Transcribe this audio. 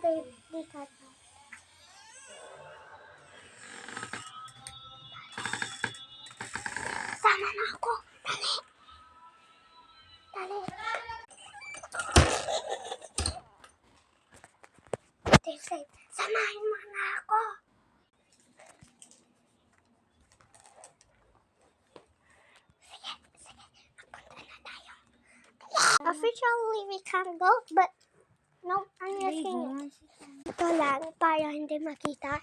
Di ka na. Sama na ako. Dali. Dali. Safe. Samahin mo na ako. Sige. Napunta na tayo. Officially, we can go, but no, I'm asking you. Ito lang, para hindi makita.